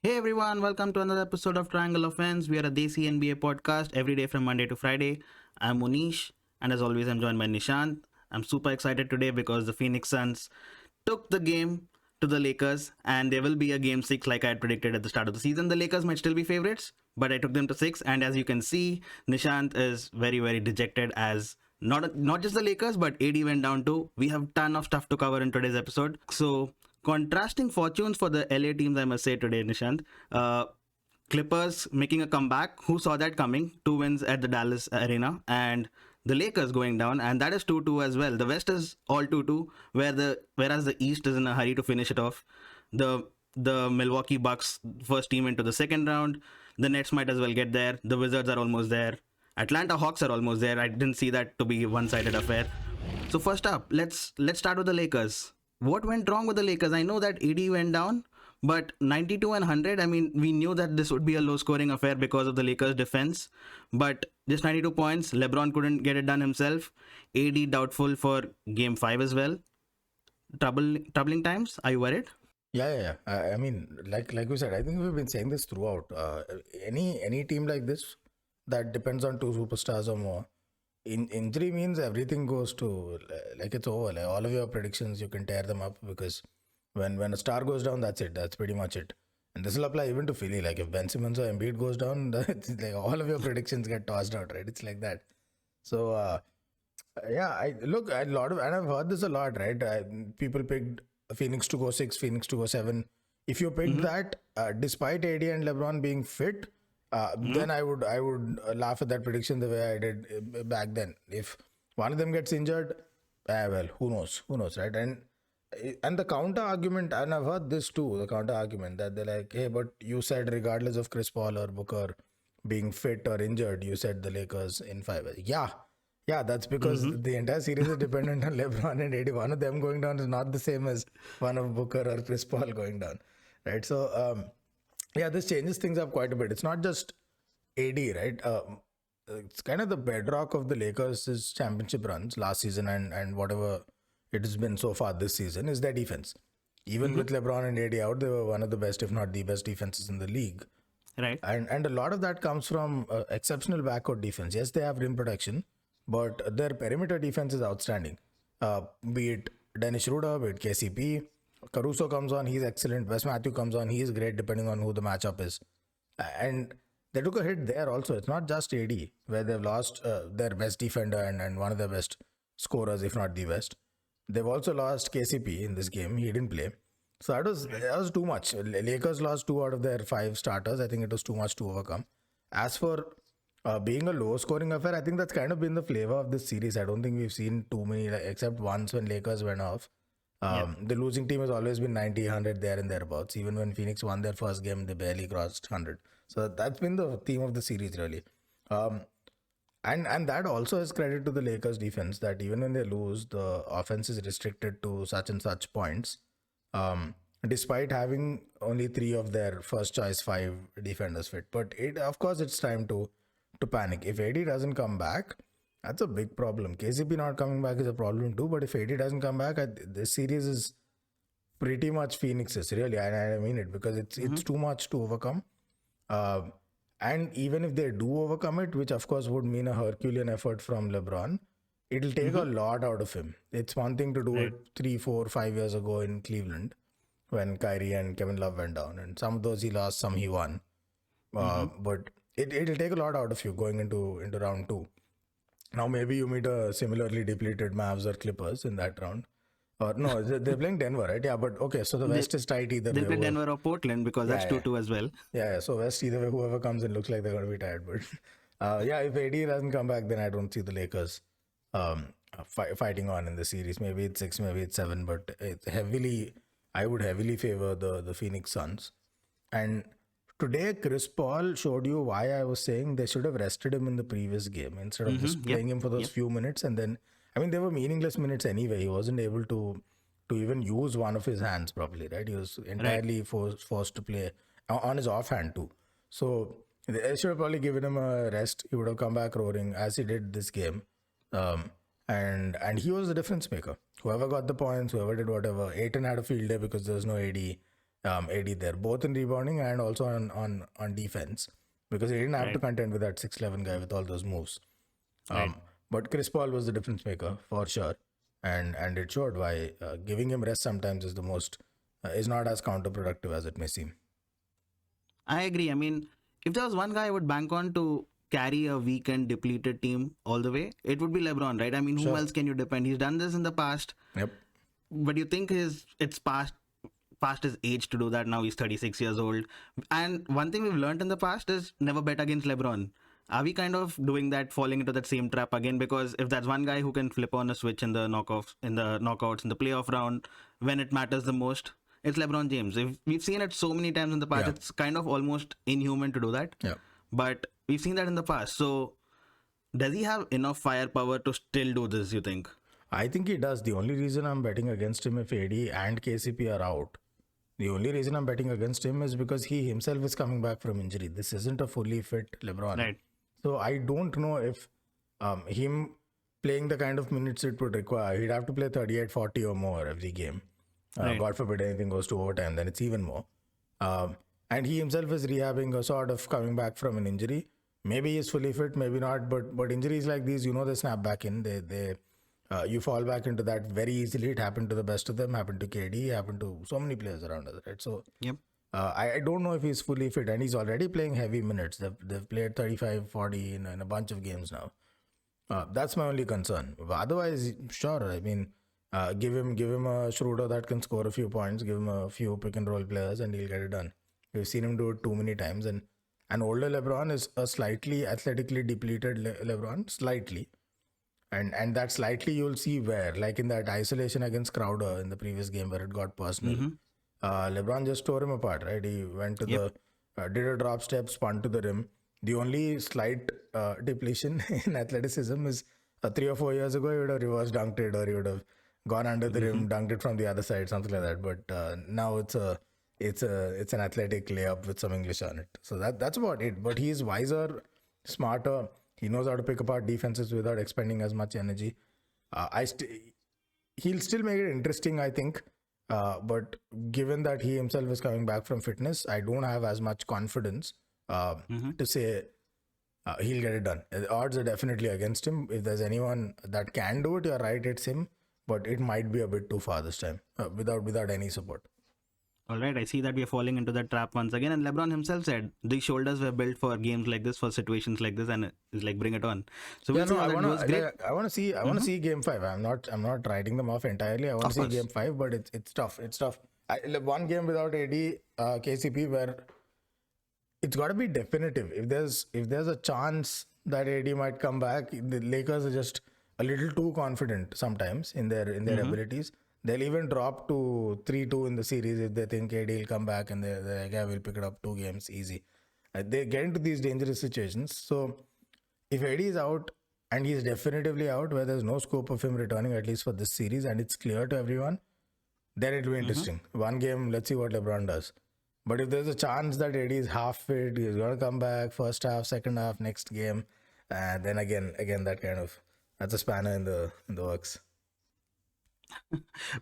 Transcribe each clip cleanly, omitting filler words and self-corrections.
Hey everyone, welcome to another episode of Triangle Offense. We are a Desi NBA podcast every day from Monday to Friday. I'm Munish, and as always, I'm joined by Nishant. I'm super excited today because the Phoenix Suns took the game to the Lakers, and there will be a game six like I had predicted at the start of the season. The Lakers might still be favorites, but I took them to six, and as you can see, Nishant is very dejected as not just the Lakers, but AD went down too. We have ton of stuff to cover in today's episode. So contrasting fortunes for the LA teams, I must say today, Nishant. Clippers making a comeback. Who saw that coming? Two wins at the Dallas Arena, and the Lakers going down, and that is 2-2 as well. The West is all 2-2, whereas the East is in a hurry to finish it off. The Milwaukee Bucks first team into the second round. The Nets might as well get there. The Wizards are almost there. Atlanta Hawks are almost there. I didn't see that to be a one-sided affair. So first up, let's start with the Lakers. What went wrong with the Lakers? I know that AD went down, but 92 and 100, I mean, we knew that this would be a low scoring affair because of the Lakers defense, but just 92 points, LeBron couldn't get it done himself. AD doubtful for game 5 as well. Troubling times. Are you worried? Yeah. I mean, like we said, I think we've been saying this throughout. Any team like this that depends on two superstars or more, injury means everything goes to like it's over. Like all of your predictions, you can tear them up because when a star goes down, that's it. That's pretty much it. And this will apply even to Philly. Like if Ben Simmons or Embiid goes down, that's like all of your predictions get tossed out, right? It's like that. So yeah, a lot of, and I've heard this a lot, right? People picked Phoenix to go 6, Phoenix to go 7. If you picked that, despite AD and LeBron being fit, then I would laugh at that prediction the way I did back then. If one of them gets injured, well, who knows, right? And the counter argument, and I've heard this too, the counter argument that they're like, hey, but you said regardless of Chris Paul or Booker being fit or injured, you said the Lakers in 5. Yeah, that's because the entire series is dependent on LeBron and AD. One of them going down is not the same as one of Booker or Chris Paul going down, right? So, yeah, this changes things up quite a bit. It's not just AD, right? It's kind of the bedrock of the Lakers' championship runs last season and whatever it has been so far this season is their defense. Even with LeBron and AD out, they were one of the best, if not the best defenses in the league. Right. And a lot of that comes from exceptional backcourt defense. Yes, they have rim protection, but their perimeter defense is outstanding. Be it Dennis Schroeder, be it KCP, Caruso comes on, he's excellent. Wes Matthew comes on, he's great depending on who the matchup is. And they took a hit there also. It's not just AD, where they've lost their best defender and one of their best scorers, if not the best. They've also lost KCP in this game. He didn't play. So that was too much. Lakers lost 2 out of their 5 starters. I think it was too much to overcome. As for being a low scoring affair, I think that's kind of been the flavor of this series. I don't think we've seen too many, except once when Lakers went off. The losing team has always been 90, 100 there and thereabouts. Even when Phoenix won their first game, they barely crossed 100. So that's been the theme of the series, really. And that also is credit to the Lakers defense, that even when they lose, the offense is restricted to such and such points. Despite having only 3 of their first choice 5 defenders fit. But of course, it's time to panic. If AD doesn't come back, that's a big problem. KCP not coming back is a problem too. But if AD doesn't come back, this series is pretty much Phoenix's, really. I mean it, because it's too much to overcome. And even if they do overcome it, which of course would mean a Herculean effort from LeBron, it'll take a lot out of him. It's one thing to do it 3, 4, 5 years ago in Cleveland when Kyrie and Kevin Love went down. And some of those he lost, some he won. But it'll take a lot out of you going into round 2. Now maybe you meet a similarly depleted Mavs or Clippers in that round. Or no, they're playing Denver, right? Yeah, but okay, so the West is tight either way. They'll play Denver or Portland because that's 2-2 as well. Yeah, so West, either way, whoever comes in looks like they're going to be tired. But yeah, if AD doesn't come back, then I don't see the Lakers fighting on in the series. Maybe it's 6, maybe it's 7, but I would heavily favor the Phoenix Suns. And today, Chris Paul showed you why I was saying they should have rested him in the previous game instead of just playing him for those few minutes. And then, I mean, they were meaningless minutes anyway. He wasn't able to even use one of his hands properly, right? He was entirely forced to play on his offhand too. So they should have probably given him a rest. He would have come back roaring as he did this game. And he was the difference maker. Whoever got the points, whoever did whatever. Ayton had a field day because there was no AD. AD there, both in rebounding and also on defense, because he didn't have to contend with that 6'11" guy with all those moves. But Chris Paul was the difference maker for sure, and it showed why giving him rest sometimes is the most is not as counterproductive as it may seem. I agree. I mean, if there was one guy I would bank on to carry a weak and depleted team all the way, it would be LeBron, right? I mean, who else can you depend? He's done this in the past. Yep. But you think it's past his age to do that? Now he's 36 years old. And one thing we've learned in the past is never bet against LeBron. Are we kind of doing that, falling into that same trap again? Because if that's one guy who can flip on a switch in the knockouts, in the playoff round, when it matters the most, it's LeBron James. If we've seen it so many times in the past, it's kind of almost inhuman to do that. Yeah. But we've seen that in the past. So does he have enough firepower to still do this, you think? I think he does. The only reason I'm betting against him if AD and KCP are out, the only reason I'm betting against him is because he himself is coming back from injury. This isn't a fully fit LeBron. Right. So I don't know if him playing the kind of minutes it would require. He'd have to play 38, 40 or more every game. God forbid anything goes to overtime, then it's even more. And he himself is rehabbing or sort of coming back from an injury. Maybe he's fully fit, maybe not. But injuries like these, they snap back in. You fall back into that very easily. It happened to the best of them. Happened to KD. Happened to so many players around us, right? So Yep. I don't know if he's fully fit, and he's already playing heavy minutes. They've played 35, 40 in a bunch of games now. That's my only concern. Otherwise, sure. I mean, give him a Schroeder that can score a few points. Give him a few pick and roll players, and he'll get it done. We've seen him do it too many times. And an older LeBron is a slightly athletically depleted LeBron, slightly. And that slightly you'll see where, like in that isolation against Crowder in the previous game where it got personal. LeBron just tore him apart, right? He went to did a drop step, spun to the rim. The only slight depletion in athleticism is 3 or 4 years ago, he would have reverse dunked it, or he would have gone under the rim, dunked it from the other side, something like that. But now it's an athletic layup with some English on it. So that's about it. But he's wiser, smarter. He knows how to pick apart defenses without expending as much energy. He'll still make it interesting, I think. But given that he himself is coming back from fitness, I don't have as much confidence to say he'll get it done. The odds are definitely against him. If there's anyone that can do it, you're right, it's him. But it might be a bit too far this time without any support. All right, I see that we are falling into that trap once again. And LeBron himself said these shoulders were built for games like this, for situations like this, and it's like, bring it on. So we'll see how that goes. Great. I want to see Game 5. I'm not writing them off entirely. I want to see Game 5, but it's tough. It's tough. One game without AD, KCP, where it's got to be definitive. If there's a chance that AD might come back, the Lakers are just a little too confident sometimes in their abilities. They'll even drop to 3-2 in the series if they think AD will come back and they're like, yeah, we'll pick it up 2 games easy. They get into these dangerous situations. So if AD is out, and he's definitively out, where there's no scope of him returning, at least for this series, and it's clear to everyone, then it'll be interesting. One game, let's see what LeBron does. But if there's a chance that AD is half fit, he's going to come back first half, second half, next game, then again that's a spanner in the works.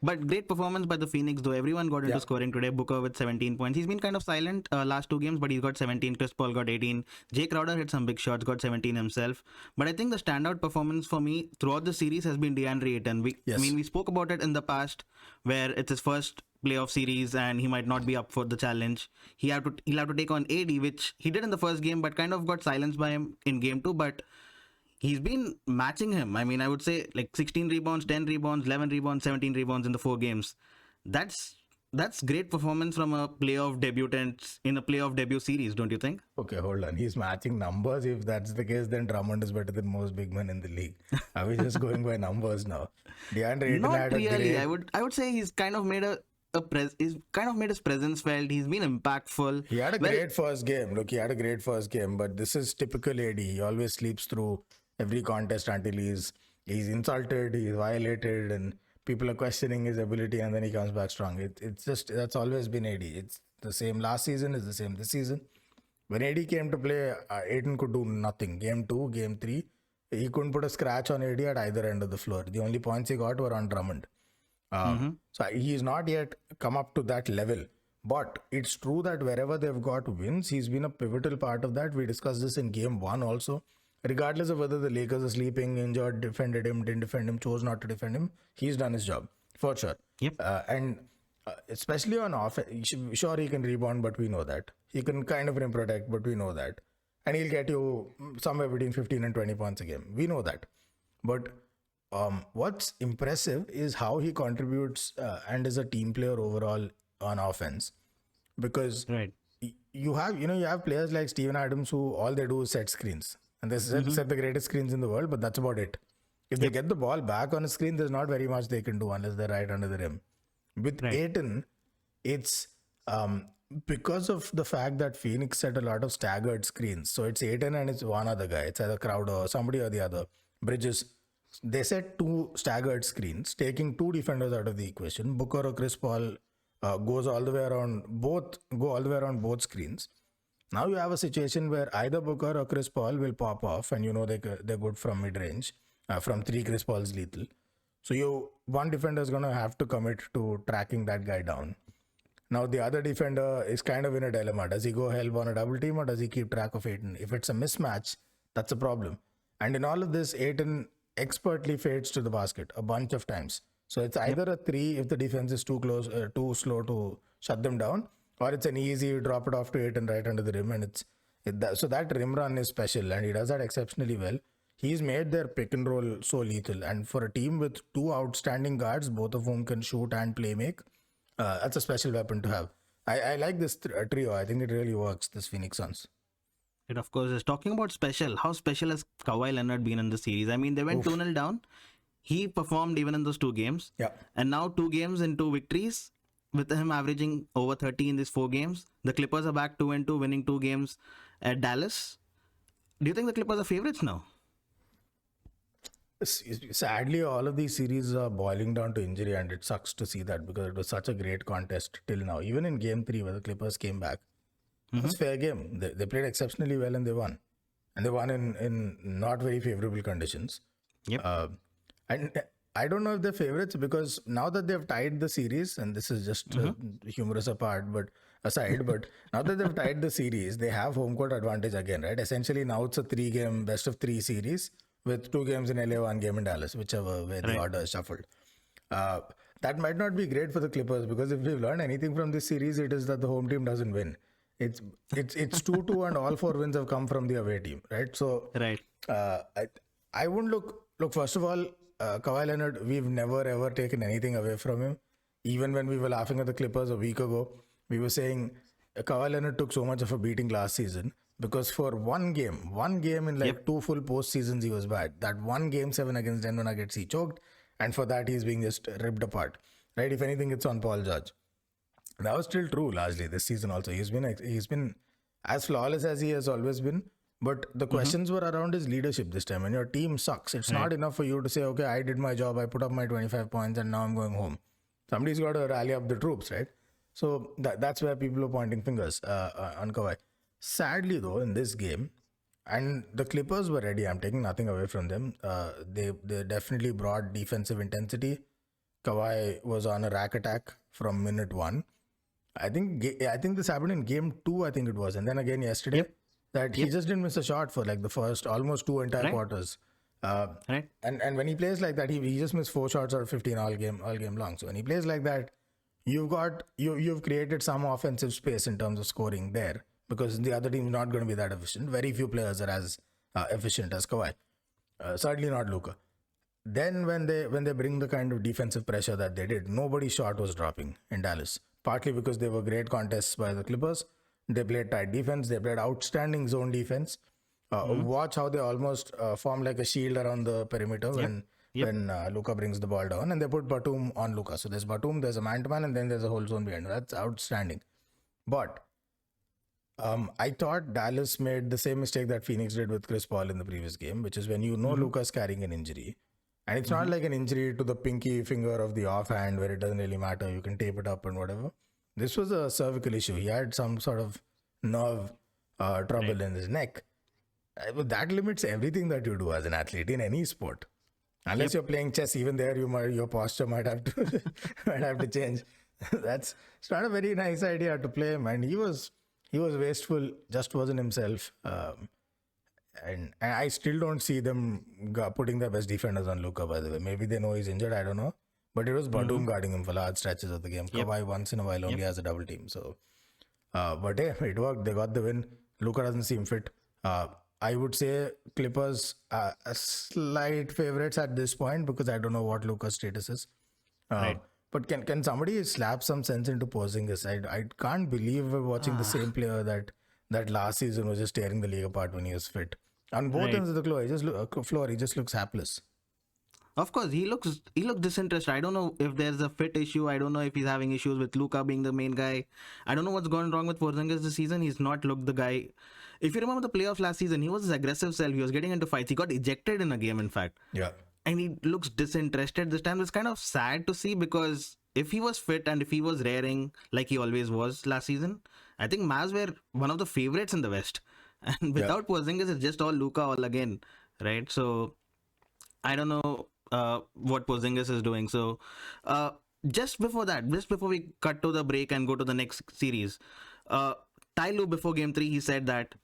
But great performance by the Phoenix, though. Everyone got into scoring today. Booker with 17 points. He's been kind of silent last 2 games, but he's got 17. Chris Paul got 18. Jay Crowder hit some big shots, got 17 himself. But I think the standout performance for me throughout the series has been DeAndre Ayton. I mean, we spoke about it in the past, where it's his first playoff series and he might not be up for the challenge. He'll have to take on AD, which he did in the first game, but kind of got silenced by him in game 2. But he's been matching him. I mean, I would say like 16 rebounds, 10 rebounds, 11 rebounds, 17 rebounds in the 4 games. That's great performance from a playoff debutant in a playoff debut series, don't you think? Okay, hold on. He's matching numbers. If that's the case, then Drummond is better than most big men in the league. Are we just going by numbers now? DeAndre Ayton Not had really. I would say he's kind of made he's kind of made his presence felt. He's been impactful. He had a great first game. Look, he had a great first game, but this is typical AD. He always sleeps through every contest until he's insulted, he's violated, and people are questioning his ability, and then he comes back strong. It's just, that's always been AD. It's the same last season, it's the same this season. When AD came to play, Ayton could do nothing. Game 2, Game 3, he couldn't put a scratch on AD at either end of the floor. The only points he got were on Drummond. So he's not yet come up to that level But it's true that wherever they've got wins, he's been a pivotal part of that. We discussed this in game one also. Regardless of whether the Lakers are sleeping, injured, defended him, didn't defend him, chose not to defend him, he's done his job for sure. Yep. And especially on offense, sure he can rebound, but we know that. He can kind of rim protect, but we know that. And he'll get you somewhere between 15 and 20 points a game. We know that. But what's impressive is how he contributes and is a team player overall on offense. Because Right. you have players like Steven Adams who all they do is set screens. And they set the greatest screens in the world, but that's about it. If they get the ball back on a screen, there's not very much they can do unless they're right under the rim. With Ayton, it's because of the fact that Phoenix set a lot of staggered screens. So it's Ayton and it's one other guy. It's either Crowder or somebody or the other. Bridges. They set 2 staggered screens, taking 2 defenders out of the equation. Booker or Chris Paul goes all the way around both screens. Now you have a situation where either Booker or Chris Paul will pop off, and they're good from mid range. From 3, Chris Paul's lethal. So one defender is gonna have to commit to tracking that guy down. Now the other defender is kind of in a dilemma. Does he go help on a double team or does he keep track of Ayton? If it's a mismatch, that's a problem. And in all of this, Ayton expertly fades to the basket a bunch of times. So it's either a 3 if the defense is too slow to shut them down, or it's an easy drop it off to Ayton right under the rim, and so that rim run is special, and he does that exceptionally well. He's made their pick and roll so lethal, and for a team with 2 outstanding guards, both of whom can shoot and play make, that's a special weapon to have. I like this trio. I think it really works, this Phoenix Suns. It of course is. Talking about special, how special has Kawhi Leonard been in the series? I mean, they went 2-0 down. He performed even in those 2 games. Yeah. And now 2 games and 2 victories, with him averaging over 30 in these 4 games. The Clippers are back 2-2, winning 2 games at Dallas. Do you think the Clippers are favorites now? Sadly, all of these series are boiling down to injury, and it sucks to see that because it was such a great contest till now. Even in game 3, where the Clippers came back, it was a fair game. They played exceptionally well and they won. And they won in not very favorable conditions. Yep. And I don't know if they're favorites because now that they've tied the series, and this is just humorous aside, but now that they've tied the series, they have home court advantage again, right? Essentially, now it's a 3-game best of 3 series with 2 games in LA, 1 game in Dallas, whichever way the order is shuffled. That might not be great for the Clippers because if we've learned anything from this series, it is that the home team doesn't win. It's 2-2 and all 4 wins have come from the away team, right? So Right. I wouldn't look. First of all, Kawhi Leonard, we've never ever taken anything away from him. Even when we were laughing at the Clippers a week ago, we were saying Kawhi Leonard took so much of a beating last season because for one game in like 2 full postseasons, he was bad. That one game 7 against Denver Nuggets, he choked, and for that he's being just ripped apart. Right? If anything, it's on Paul George. That was still true largely this season also. He's been as flawless as he has always been. But the questions were around his leadership this time. When your team sucks, it's not enough for you to say, okay, I did my job, I put up my 25 points, and now I'm going home. Somebody's got to rally up the troops, right? So that's where people are pointing fingers on Kawhi. Sadly, though, in this game, and the Clippers were ready. I'm taking nothing away from them. They definitely brought defensive intensity. Kawhi was on a rack attack from minute 1. I think this happened in game 2, I think it was. And then again yesterday, that he just didn't miss a shot for like the first almost 2 entire quarters. Right. And when he plays like that, he just missed 4 shots out of 15 all game long. So when he plays like that, you've created some offensive space in terms of scoring there because the other team's not going to be that efficient. Very few players are as efficient as Kawhi. Certainly not Luka. Then when they bring the kind of defensive pressure that they did, nobody's shot was dropping in Dallas. Partly because they were great contests by the Clippers. They played tight defense. They played outstanding zone defense. Watch how they almost form like a shield around the perimeter when Luka brings the ball down, and they put Batum on Luka. So there's Batum, there's a man-to-man, and then there's a whole zone behind. That's outstanding. But I thought Dallas made the same mistake that Phoenix did with Chris Paul in the previous game, which is when Luka's carrying an injury. And it's not like an injury to the pinky finger of the offhand where it doesn't really matter. You can tape it up and whatever. This was a cervical issue. He had some sort of nerve trouble in his neck. That limits everything that you do as an athlete in any sport. Unless you're playing chess, even there your posture might have to change. It's not a very nice idea to play him, and he was wasteful, just wasn't himself. And I still don't see them putting their best defenders on Luka, by the way. Maybe they know he's injured, I don't know. But it was Batum guarding him for large stretches of the game. Kawhi once in a while only has a double team. So, but hey, it worked. They got the win. Luka doesn't seem fit. I would say Clippers are a slight favorites at this point because I don't know what Luka's status is. But can somebody slap some sense into Porzingis? I can't believe we're watching the same player that last season was just tearing the league apart when he was fit. On both ends of the floor, he just looks hapless. Of course, he looks disinterested. I don't know if there's a fit issue. I don't know if he's having issues with Luka being the main guy. I don't know what's gone wrong with Porzingis this season. He's not looked the guy. If you remember the playoffs last season, he was his aggressive self. He was getting into fights. He got ejected in a game, in fact. Yeah. And he looks disinterested this time. It's kind of sad to see because if he was fit and if he was raring like he always was last season, I think Mavs were one of the favorites in the West. And without Porzingis, it's just all Luka all again, right? So I don't know what Porzingis is doing. So just before we cut to the break and go to the next series, Ty Lue before Game 3, he said that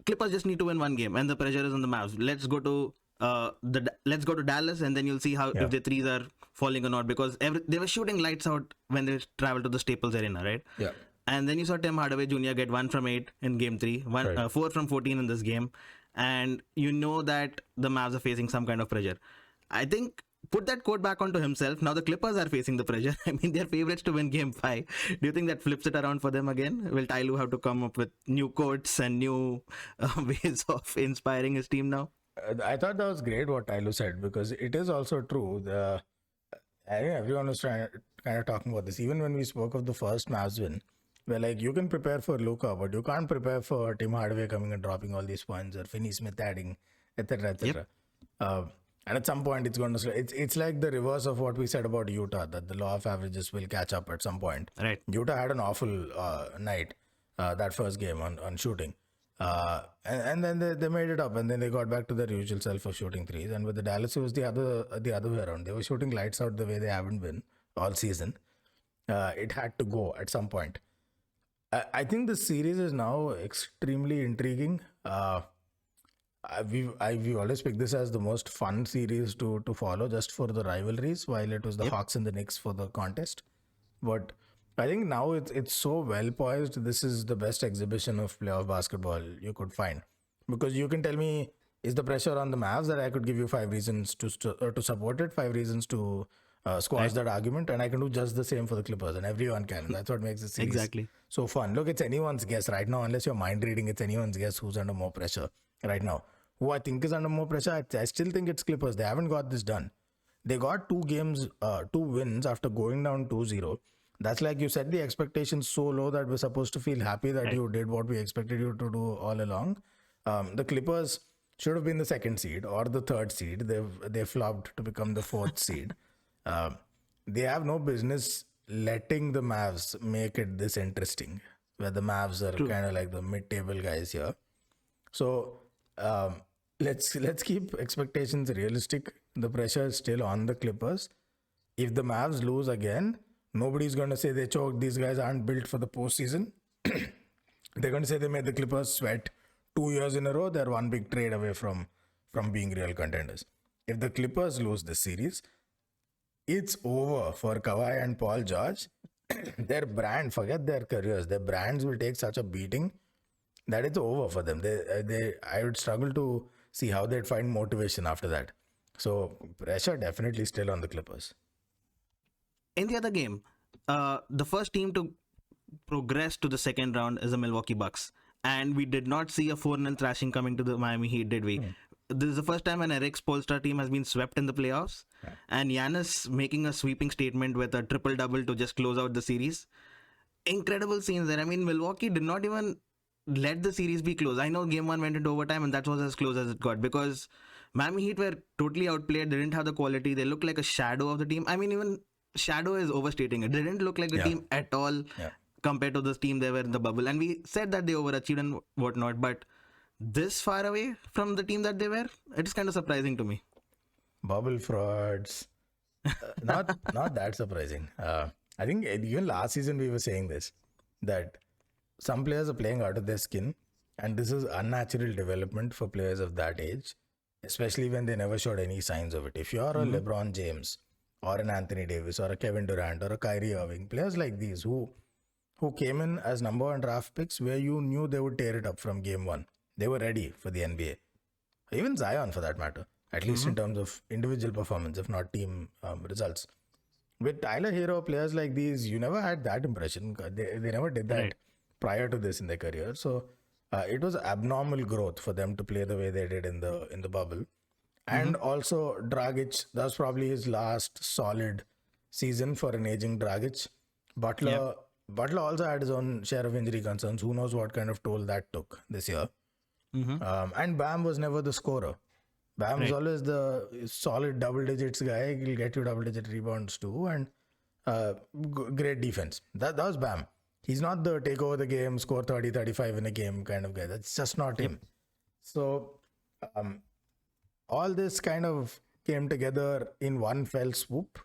Clippers just need to win one game and the pressure is on the Mavs. Let's go to Dallas and then you'll see how if the threes are falling or not, because they were shooting lights out when they traveled to the Staples Arena, right? Yeah. And then you saw Tim Hardaway Jr. get 1 from 8 in Game 3, 4 from 14 in this game. And you know that the Mavs are facing some kind of pressure. I think put that quote back onto himself. Now the Clippers are facing the pressure. I mean, they're favorites to win Game 5. Do you think that flips it around for them again? Will Ty Lue have to come up with new quotes and new ways of inspiring his team now? I thought that was great what Ty Lue said, because it is also true. I think everyone was kind of talking about this. Even when we spoke of the first Mavs win, we're like, you can prepare for Luka, but you can't prepare for Tim Hardaway coming and dropping all these points or Finney Smith adding, etc., etc. And at some point, it's going to slow. It's like the reverse of what we said about Utah, that the law of averages will catch up at some point. Right. Utah had an awful night that first game on shooting. And then they made it up, and then they got back to their usual self of shooting threes. And with the Dallas, it was the other way around. They were shooting lights out the way they haven't been all season. It had to go at some point. I think the series is now extremely intriguing. We always pick this as the most fun series to follow just for the rivalries, while it was the Hawks and the Knicks for the contest. But I think now it's so well poised. This is the best exhibition of playoff basketball you could find, because you can tell me, is the pressure on the Mavs, that I could give you 5 reasons to support it, 5 reasons to squash that argument, and I can do just the same for the Clippers, and everyone can. That's what makes the series so fun. Look, it's anyone's guess right now, unless you're mind reading. It's anyone's guess who's under more pressure right now. Who I think is under more pressure, I still think it's Clippers. They haven't got this done. They got 2 wins after going down 2-0. That's like you said, the expectations so low that we're supposed to feel happy that you did what we expected you to do all along. The Clippers should have been the 2nd seed or the 3rd seed. They flopped to become the 4th seed. They have no business letting the Mavs make it this interesting, where the Mavs are kind of like the mid-table guys here. So let's keep expectations realistic. The pressure is still on the Clippers. If the Mavs lose again, nobody's going to say they choked. These guys aren't built for the postseason. They're going to say they made the Clippers sweat 2 years in a row. They're one big trade away from being real contenders. If the Clippers lose this series, it's over for Kawhi and Paul George. Their brand, forget their careers, their brands will take such a beating that it's over for them. I would struggle to see how they'd find motivation after that. So pressure definitely still on the Clippers. In the other game, the first team to progress to the second round is the Milwaukee Bucks. And we did not see a 4-0 thrashing coming to the Miami Heat, did we? This is the first time an Eric Spoelstra team has been swept in the playoffs. And Giannis making a sweeping statement with a triple-double to just close out the series. Incredible scenes there. I mean, Milwaukee did not even let the series be close. I know game 1 went into overtime and that was as close as it got, because Miami Heat were totally outplayed. They didn't have the quality. They looked like a shadow of the team. I mean, even shadow is overstating it. They didn't look like the team at all compared to the team they were in the bubble. And we said that they overachieved and whatnot, but this far away from the team that they were, it is kind of surprising to me. Bubble frauds. Not that surprising. I think even last season we were saying this, that some players are playing out of their skin, and this is unnatural development for players of that age, especially when they never showed any signs of it. If you're a LeBron James or an Anthony Davis or a Kevin Durant or a Kyrie Irving, players like these who came in as number one draft picks where you knew they would tear it up from game one. They were ready for the NBA. Even Zion for that matter, at least in terms of individual performance, if not team results. With Tyler Hero, players like these, you never had that impression. They never did that Right. prior to this in their career. So it was abnormal growth for them to play the way they did in the bubble. And also Dragic, that was probably his last solid season for an aging Dragic. Butler also had his own share of injury concerns. Who knows what kind of toll that took this year. And Bam was never the scorer. Bam was always the solid double digits guy. He'll get you double digit rebounds too, and great defense. That was Bam. He's not the take over the game, score 30, 35 in a game kind of guy. That's just not him. So all this kind of came together in one fell swoop.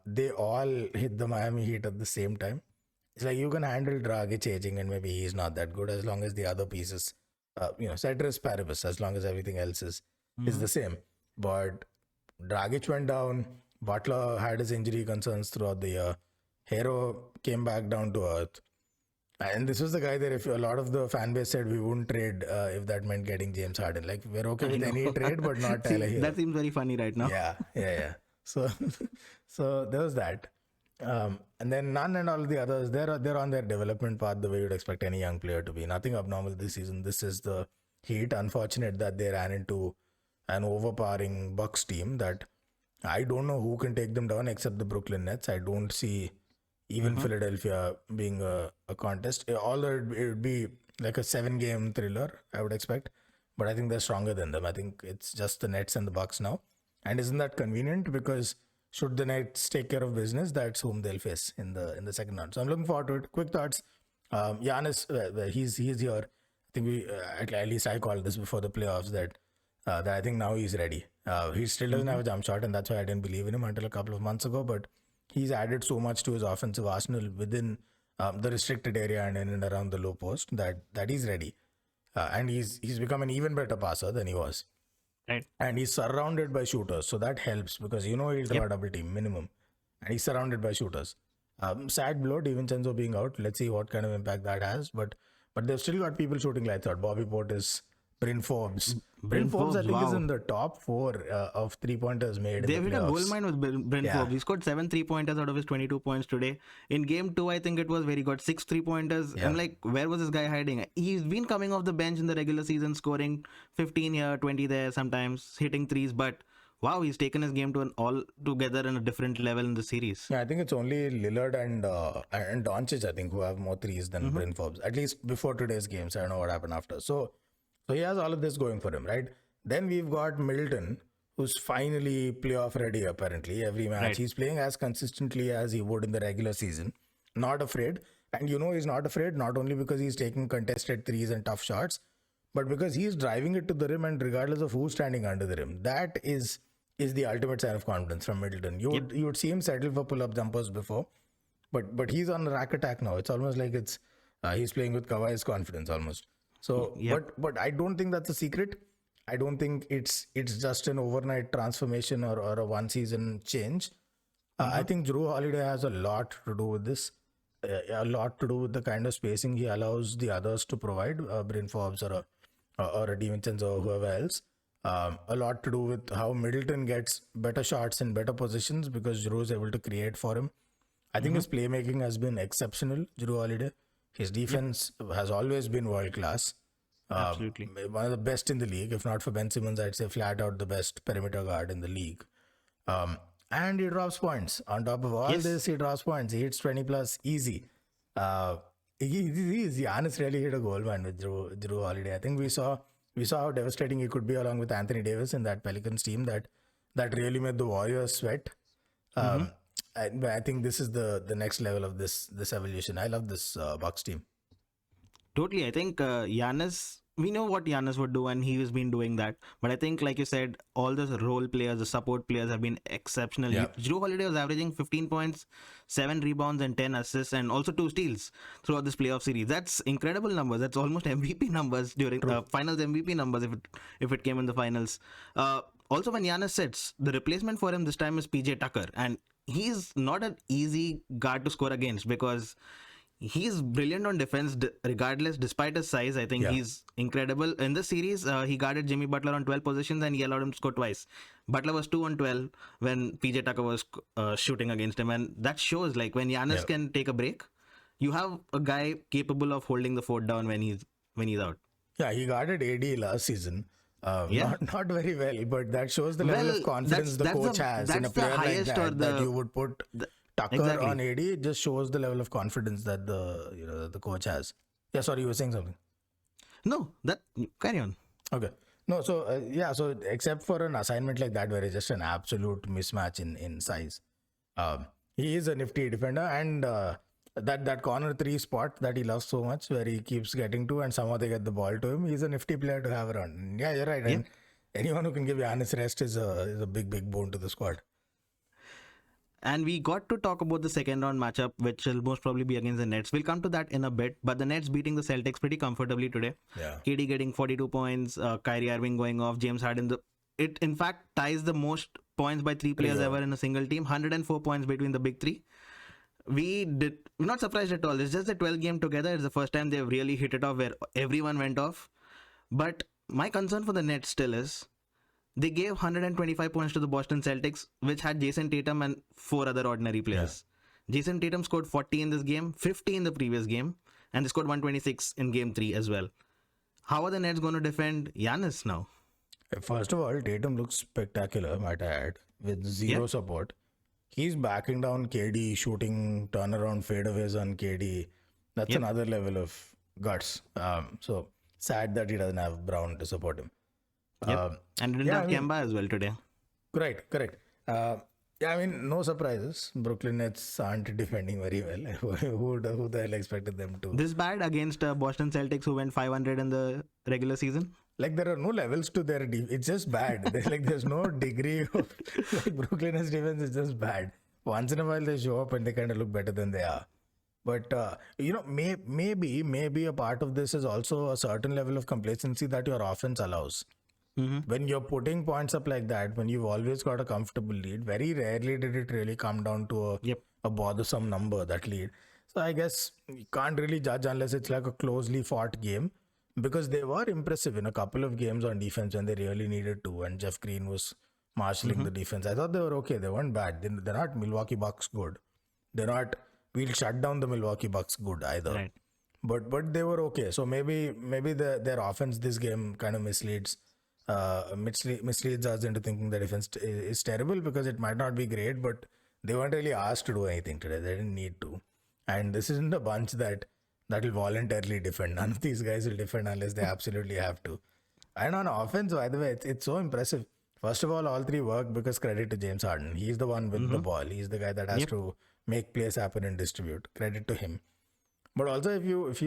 They all hit the Miami Heat at the same time. It's like you can handle Dragic aging and maybe he's not that good as long as the other pieces, ceteris paribus, as long as everything else is the same. But Dragic went down. Butler had his injury concerns throughout the year. Hero came back down to earth. And this was the guy that if a lot of the fan base said we wouldn't trade if that meant getting James Harden. Like, we're okay with any trade, but not Tyler Hero. That seems very funny right now. Yeah. So, so there was that. And then Nunn and all the others, they're on their development path the way you'd expect any young player to be. Nothing abnormal this season. This is the Heat. Unfortunate that they ran into an overpowering Bucks team that I don't know who can take them down except the Brooklyn Nets. I don't see even Philadelphia being a contest. Although it would be like a 7-game thriller, I would expect. But I think they're stronger than them. I think it's just the Nets and the Bucks now. And isn't that convenient? Because should the Nets take care of business, that's whom they'll face in the second round. So I'm looking forward to it. Quick thoughts. Giannis, he's here. I think we at least I called this before the playoffs that I think now he's ready. He still doesn't have a jump shot, and that's why I didn't believe in him until a couple of months ago. But he's added so much to his offensive arsenal within the restricted area and in and around the low post that he's ready, and he's become an even better passer than he was. Right. And he's surrounded by shooters, so that helps because he'll draw a double team minimum, and he's surrounded by shooters. Sad blow, DiVincenzo being out. Let's see what kind of impact that has. But they've still got people shooting lights out. Bobby Portis, Bryn Forbes. Bryn Forbes, I think, is in the top 4 of 3-pointers made. They've in hit the a playoffs. goal mine with Bryn Forbes. He scored 7 3-pointers out of his 22 points today. In game 2, I think it was where he got 6 3-pointers. I'm like, where was this guy hiding? He's been coming off the bench in the regular season, scoring 15 here, 20 there, sometimes hitting threes. But wow, he's taken his game to an all together in a different level in the series. Yeah, I think it's only Lillard and Doncic, I think, who have more threes than Bryn Forbes. At least before today's games. I don't know what happened after. So he has all of this going for him, right? Then we've got Middleton, who's finally playoff ready, apparently. Every match he's playing as consistently as he would in the regular season. Not afraid. And he's not afraid, not only because he's taking contested threes and tough shots, but because he's driving it to the rim and regardless of who's standing under the rim. That is the ultimate sign of confidence from Middleton. You would see him settle for pull-up jumpers before, but he's on a rack attack now. It's almost like it's he's playing with Kawhi's confidence almost. So, but I don't think that's a secret. I don't think it's just an overnight transformation or a one-season change. I think Jrue Holiday has a lot to do with this. A lot to do with the kind of spacing he allows the others to provide, Bryn Forbes or a DiVincenzo or whoever else. A lot to do with how Middleton gets better shots in better positions because Jrue is able to create for him. I think his playmaking has been exceptional, Jrue Holiday. His defense has always been world class. Absolutely. One of the best in the league. If not for Ben Simmons, I'd say flat out the best perimeter guard in the league. And he drops points. On top of all this, he drops points. He hits 20 plus easy. Giannis really hit a goal, man, with Jrue Holiday. I think we saw how devastating he could be along with Anthony Davis in that Pelicans team that really made the Warriors sweat. I think this is the next level of this evolution. I love this Bucks team. Totally. I think Giannis we know what Giannis would do, and he has been doing that. But I think, like you said, all the role players, the support players have been exceptional. Yeah. Drew Holiday was averaging 15 points, 7 rebounds, and 10 assists, and also 2 steals throughout this playoff series. That's incredible numbers. That's almost MVP numbers during finals MVP numbers if it came in the finals. Also, when Giannis sits, the replacement for him this time is PJ Tucker, and he's not an easy guard to score against because he's brilliant on defense regardless, despite his size. I think he's incredible. In this series, he guarded Jimmy Butler on 12 possessions and he allowed him to score twice. Butler was 2 on 12 when PJ Tucker was shooting against him. And that shows, like, when Giannis can take a break, you have a guy capable of holding the fort down when he's out. Yeah, he guarded AD last season. Not very well, but that shows the level of confidence the coach has in a player like that you would put Tucker on AD. It just shows the level of confidence that the coach has. Yeah, sorry, you were saying something. No, carry on. Okay. No, so so except for an assignment like that where it's just an absolute mismatch in size, he is a nifty defender, and that corner 3 spot that he loves so much, where he keeps getting to and somehow they get the ball to him, he's a nifty player to have around. Yeah, you're right. And anyone who can give Giannis rest is a big boon to the squad. And we got to talk about the second round matchup, which will most probably be against the Nets. We'll come to that in a bit, but the Nets beating the Celtics pretty comfortably today. Yeah. KD getting 42 points, Kyrie Irving going off, James Harden. It in fact ties the most points by 3 players ever in a single team. 104 points between the big 3. We're not surprised at all. It's just a 12 game together. It's the first time they've really hit it off where everyone went off. But my concern for the Nets still is they gave 125 points to the Boston Celtics, which had Jason Tatum and 4 other ordinary players. Yeah. Jason Tatum scored 40 in this game, 50 in the previous game, and they scored 126 in game 3 as well. How are the Nets going to defend Giannis now? First of all, Tatum looks spectacular, might I add, with zero support. He's backing down KD, shooting turnaround fadeaways on KD. That's another level of guts. So sad that he doesn't have Brown to support him. And didn't have Kemba as well today. Correct. No surprises. Brooklyn Nets aren't defending very well. Who the hell expected them to? This bad against Boston Celtics, who went 500 in the regular season? Like, there are no levels to their defense. It's just bad. There's no degree of Brooklyn Nets defense is just bad. Once in a while they show up and they kind of look better than they are. But maybe a part of this is also a certain level of complacency that your offense allows. When you're putting points up like that, when you've always got a comfortable lead, very rarely did it really come down to a bothersome number, that lead. So I guess you can't really judge unless it's like a closely fought game, because they were impressive in a couple of games on defense when they really needed to, and Jeff Green was marshalling the defense. I thought they were okay. They weren't bad. They're not Milwaukee Bucks good. They're not we'll shut down the Milwaukee Bucks good either. Right. But they were okay. So maybe their offense this game kind of misleads us into thinking the defense is terrible, because it might not be great, but they weren't really asked to do anything today. They didn't need to. And this isn't a bunch that will voluntarily defend. None of these guys will defend unless they absolutely have to. And on offense, by the way, it's so impressive. First of all 3 work because credit to James Harden. He's the one with the ball. He's the guy that has to make plays happen and distribute. Credit to him. But also, if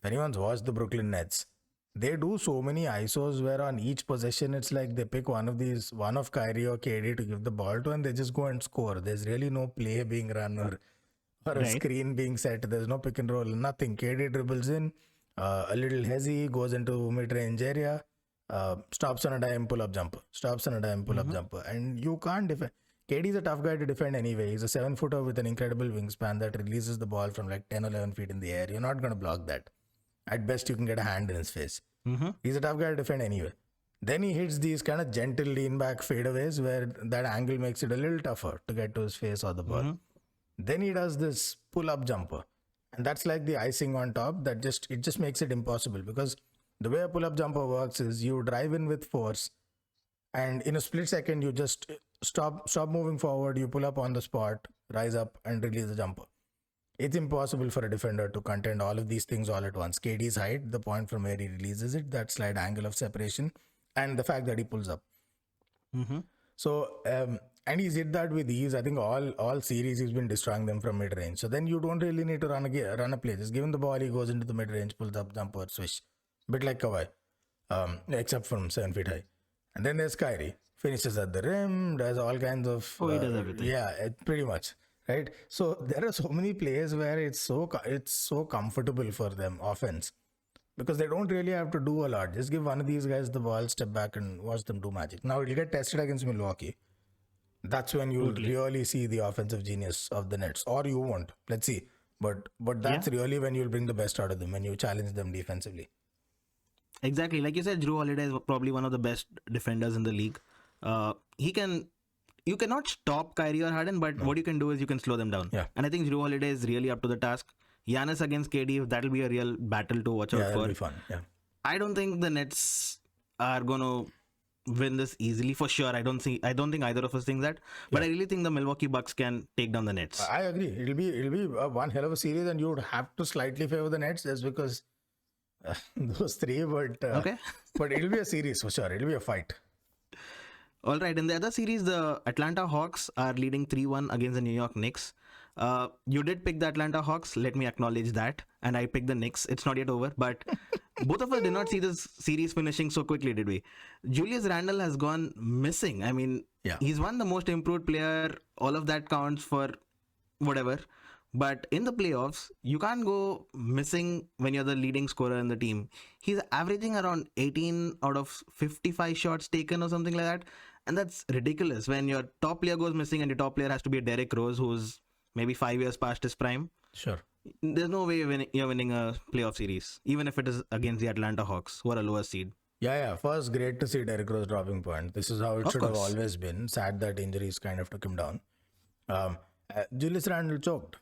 anyone's watched the Brooklyn Nets, they do so many ISOs where on each possession it's like they pick one of Kyrie or KD to give the ball to, and they just go and score. There's really no play being run or a screen being set. There's no pick and roll, nothing. KD dribbles in, a little hezzy, goes into mid-range area, stops on a dime, pull-up jumper. And you can't defend. KD's a tough guy to defend anyway. He's a 7-footer with an incredible wingspan that releases the ball from like 10 or 11 feet in the air. You're not going to block that. At best, you can get a hand in his face. He's a tough guy to defend anyway. Then he hits these kind of gentle lean back fadeaways where that angle makes it a little tougher to get to his face or the ball. Then he does this pull-up jumper. And that's like the icing on top that just makes it impossible, because the way a pull-up jumper works is you drive in with force, and in a split second you just stop moving forward, you pull up on the spot, rise up and release the jumper. It's impossible for a defender to contend all of these things all at once. KD's height, the point from where he releases it, that slight angle of separation, and the fact that he pulls up. So, and he's hit that with ease. I think all series he's been destroying them from mid-range. So then you don't really need to run a play. Just give him the ball, he goes into the mid-range, pulls up, jumper, swish. bit like Kawhi, except from 7 feet high. And then there's Kyrie, finishes at the rim, does all kinds of Oh, he does everything. yeah, pretty much, right? So there are so many players where it's so comfortable for them offense because they don't really have to do a lot. Just give one of these guys the ball, step back, and watch them do magic. Now it'll get tested against Milwaukee. That's when you'll really see the offensive genius of the Nets, or you won't. Let's see. But that's really when you'll bring the best out of them, when you challenge them defensively. Exactly. Like you said, Drew Holiday is probably one of the best defenders in the league. You cannot stop Kyrie or Harden, but what you can do is you can slow them down. Yeah. And I think Drew Holiday is really up to the task. Giannis against KD, that'll be a real battle to watch out Yeah, for. that'll be fun. Yeah. I don't think the Nets are gonna win this easily for sure. I don't think either of us think that. But I really think the Milwaukee Bucks can take down the Nets. I agree. It'll be one hell of a series, and you would have to slightly favor the Nets just because those three. But Okay. but it'll be a series for sure. It'll be a fight. All right. In the other series, the Atlanta Hawks are leading 3-1 against the New York Knicks. You did pick the Atlanta Hawks. Let me acknowledge that. And I picked the Knicks. It's not yet over. But both of us did not see this series finishing so quickly, did we? Julius Randle has gone missing. I mean, Yeah. he's won the most improved player. All of that counts for whatever. But in the playoffs, you can't go missing when you're the leading scorer in the team. He's averaging around 18 out of 55 shots taken or something like that. And that's ridiculous when your top player goes missing and your top player has to be a Derrick Rose who's maybe 5 years past his prime. Sure. There's no way you're winning a playoff series, even if it is against the Atlanta Hawks, who are a lower seed. Yeah. First, great to see Derrick Rose dropping point. This is how it Of should have course. always been. Sad that injuries kind of took him down. Julius Randle choked.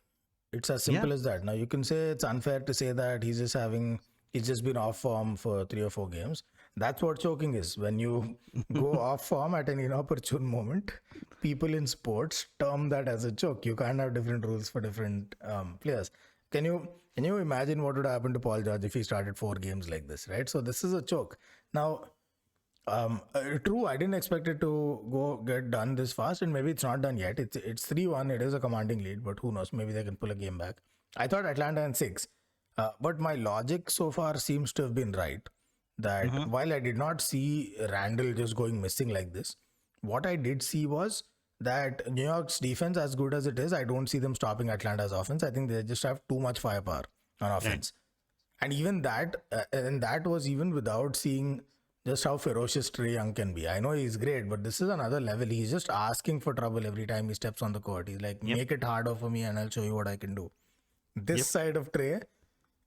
It's as simple as that. Now you can say it's unfair to say that he's just been off form for 3 or 4 games. That's what choking is. When you go off form at an inopportune moment, people in sports term that as a choke. You can't have different rules for different players. Can you imagine what would happen to Paul George if he started 4 games like this, right? So this is a choke. Now, true, I didn't expect it to get done this fast, and maybe it's not done yet. It's 3-1. It is a commanding lead, but who knows? Maybe they can pull a game back. I thought Atlanta in 6, but my logic so far seems to have been right. That while I did not see Randall just going missing like this, what I did see was that New York's defense, as good as it is, I don't see them stopping Atlanta's offense. I think they just have too much firepower on offense. And even that, and that was even without seeing just how ferocious Trae Young can be. I know he's great, but this is another level. He's just asking for trouble every time he steps on the court. He's like, make it harder for me and I'll show you what I can do. This side of Trae,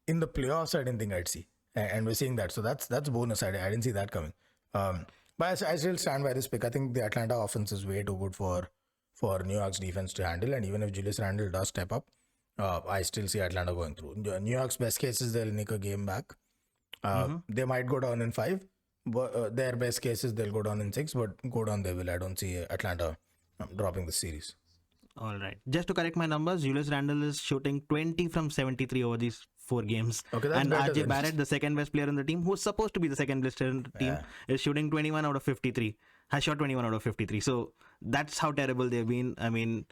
in the playoffs, I didn't think I'd see. And we're seeing that. So that's bonus. I didn't see that coming. But I still stand by this pick. I think the Atlanta offense is way too good for New York's defense to handle. And even if Julius Randle does step up, I still see Atlanta going through. New York's best case is they'll nick a game back. They might go down in 5. But their best case is they'll go down in 6. But go down they will. I don't see Atlanta dropping the series. All right. Just to correct my numbers, Julius Randle is shooting 20 from 73 over these 4 games. Okay, that's and better RJ than- Barrett, the second best player in the team, who's supposed to be the second best player in the team, is shooting 21 out of 53. Has shot 21 out of 53. So that's how terrible they've been. I mean,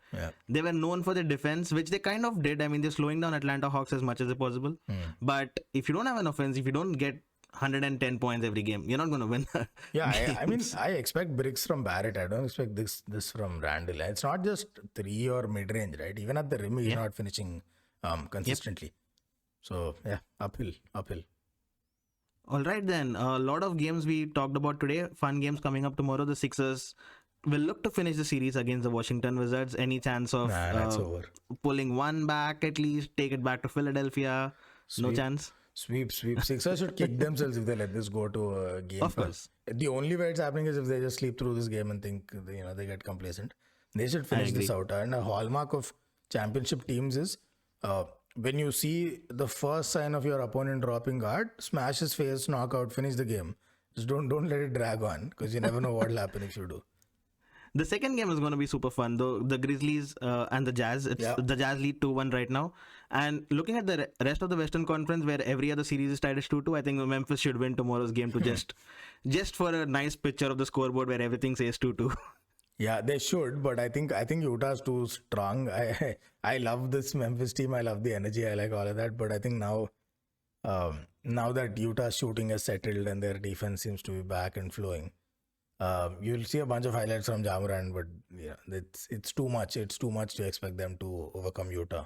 they were known for their defense, which they kind of did. I mean, they're slowing down Atlanta Hawks as much as possible. But if you don't have an offense, if you don't get 110 points every game, you're not going to win. Yeah, I mean, I expect bricks from Barrett. I don't expect this from Randall. It's not just 3 or mid-range, right? Even at the rim, he's not finishing consistently. So, yeah, uphill. All right, then. A lot of games we talked about today. Fun games coming up tomorrow. The Sixers will look to finish the series against the Washington Wizards. Any chance of That's over. pulling one back at least, take it back to Philadelphia? No chance. Sweep. Sixers should kick themselves if they let this go to a game. Of course. The only way it's happening is if they just sleep through this game and think, they get complacent. They should finish this out. And a hallmark of championship teams is when you see the first sign of your opponent dropping guard, smash his face, knock out, finish the game. Just don't let it drag on because you never know what will happen if you do. The second game is going to be super fun, though. The Grizzlies and the Jazz. The Jazz lead 2-1 right now. And looking at the rest of the Western Conference, where every other series is tied as 2-2, I think Memphis should win tomorrow's game to just for a nice picture of the scoreboard where everything says 2-2. Yeah, they should, but I think Utah's too strong. I love this Memphis team. I love the energy. I like all of that, but I think now Now that Utah's shooting has settled and their defense seems to be back and flowing, you'll see a bunch of highlights from Ja Morant, but it's too much. It's too much to expect them to overcome Utah.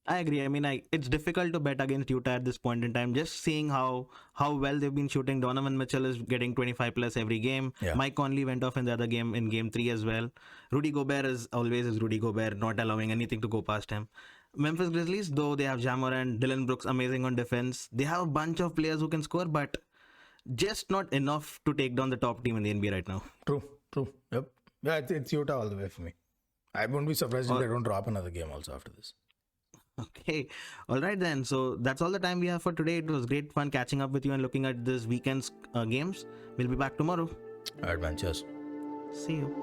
I agree. I mean, it's difficult to bet against Utah at this point in time. Just seeing how well they've been shooting. Donovan Mitchell is getting 25 plus every game. Yeah. Mike Conley went off in the other game in game 3 as well. Rudy Gobert is Rudy Gobert, not allowing anything to go past him. Memphis Grizzlies, though they have Ja Morant, Dylan Brooks, amazing on defense. They have a bunch of players who can score, but just not enough to take down the top team in the NBA right now. True. Yep. Yeah, it's Utah all the way for me. I won't be surprised if they don't drop another game also after this. Okay. All right then. So that's all the time we have for today. It was great fun catching up with you and looking at this weekend's games. We'll be back tomorrow. All right, man. Cheers. See you.